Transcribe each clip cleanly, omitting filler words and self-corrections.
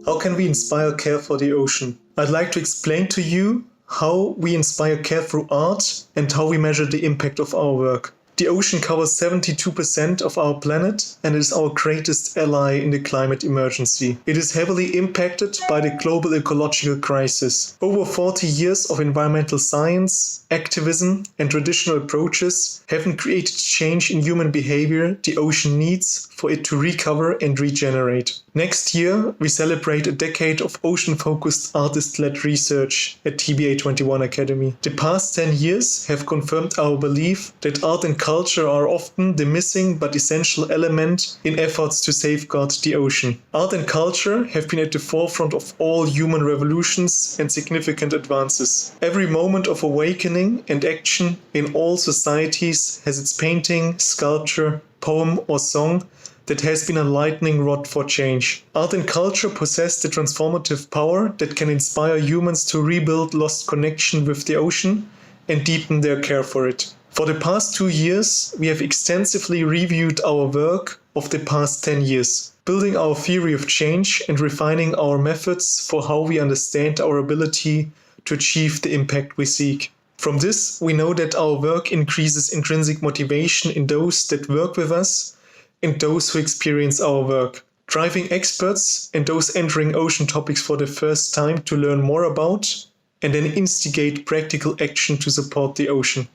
How can we inspire care for the ocean? I'd like to explain to you how we inspire care through art and how we measure the impact of our work. The ocean covers 72% of our planet and is our greatest ally in the climate emergency. It is heavily impacted by the global ecological crisis. Over 40 years of environmental science, activism, and traditional approaches haven't created change in human behavior the ocean needs for it to recover and regenerate. Next year, we celebrate a decade of ocean-focused artist-led research at TBA21 Academy. The past 10 years have confirmed our belief that art and culture are often the missing but essential element in efforts to safeguard the ocean. Art and culture have been at the forefront of all human revolutions and significant advances. Every moment of awakening and action in all societies has its painting, sculpture, poem or song that has been a lightning rod for change. Art and culture possess the transformative power that can inspire humans to rebuild lost connection with the ocean and deepen their care for it. For the past 2 years, we have extensively reviewed our work of the past 10 years, building our theory of change and refining our methods for how we understand our ability to achieve the impact we seek. From this, we know that our work increases intrinsic motivation in those that work with us and those who experience our work, driving experts and those entering ocean topics for the first time to learn more about and then instigate practical action to support the ocean.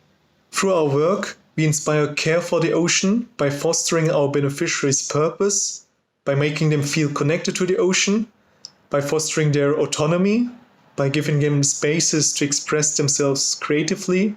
Through our work, we inspire care for the ocean by fostering our beneficiaries' purpose, by making them feel connected to the ocean, by fostering their autonomy, by giving them spaces to express themselves creatively,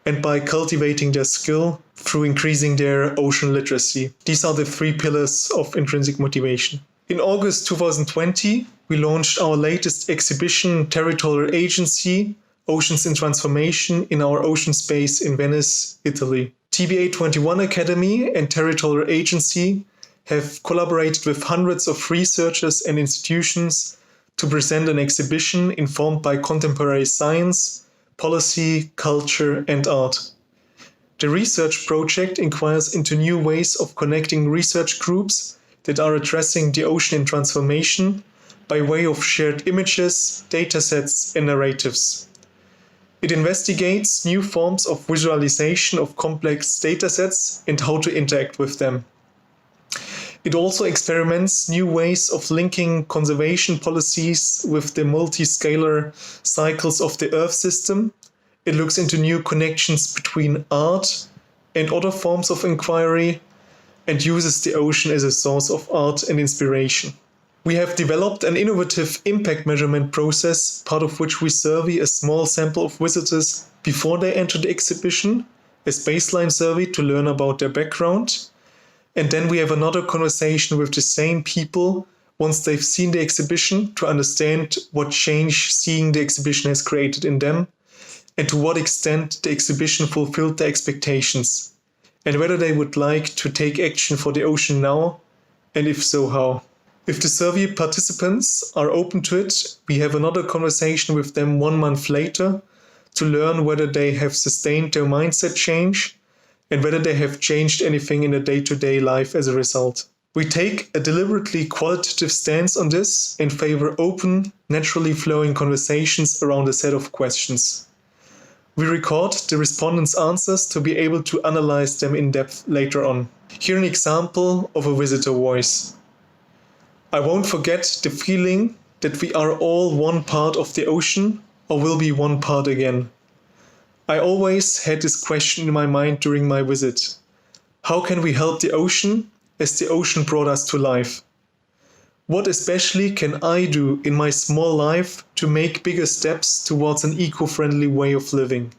and by cultivating their skill through increasing their ocean literacy. These are the 3 pillars of intrinsic motivation. In August 2020, we launched our latest exhibition, Territorial Agency, Oceans in Transformation, in our ocean space in Venice, Italy. TBA21 Academy and Territorial Agency have collaborated with hundreds of researchers and institutions to present an exhibition informed by contemporary science, policy, culture, and art. The research project inquires into new ways of connecting research groups that are addressing the ocean in transformation by way of shared images, datasets, and narratives. It investigates new forms of visualization of complex datasets and how to interact with them. It also experiments new ways of linking conservation policies with the multi-scalar cycles of the Earth system. It looks into new connections between art and other forms of inquiry and uses the ocean as a source of art and inspiration. We have developed an innovative impact measurement process, part of which we survey a small sample of visitors before they enter the exhibition, a baseline survey to learn about their background. And then we have another conversation with the same people once they've seen the exhibition to understand what change seeing the exhibition has created in them and to what extent the exhibition fulfilled their expectations and whether they would like to take action for the ocean now, and if so, how. If the survey participants are open to it, we have another conversation with them 1 month later to learn whether they have sustained their mindset change and whether they have changed anything in their day-to-day life as a result. We take a deliberately qualitative stance on this and favor open, naturally flowing conversations around a set of questions. We record the respondents' answers to be able to analyze them in depth later on. Here an example of a visitor voice. I won't forget the feeling that we are all one part of the ocean or will be one part again. I always had this question in my mind during my visit. How can we help the ocean as the ocean brought us to life? What especially can I do in my small life to make bigger steps towards an eco-friendly way of living?